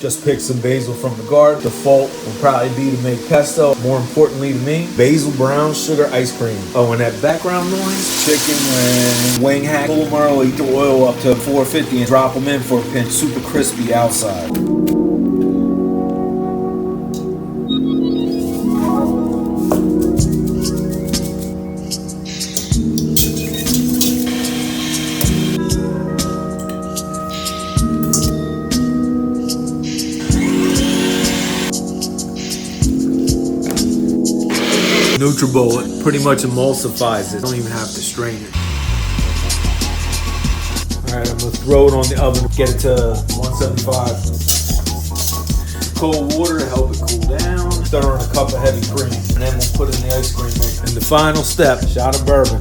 Just pick some basil from the garden. Default will probably be to make pesto. More importantly to me, basil brown sugar ice cream. Oh, and that background noise? Chicken wing hack. Pull them early, heat the oil up to 450 and drop them in for a pinch. Super crispy outside. NutriBullet pretty much emulsifies it. Don't even have to strain it. Alright, I'm gonna throw it on the oven, get it to 175. Cold water to help it cool down. Stir in a cup of heavy cream, and then we'll put in the ice cream mix. And the final step, shot of bourbon.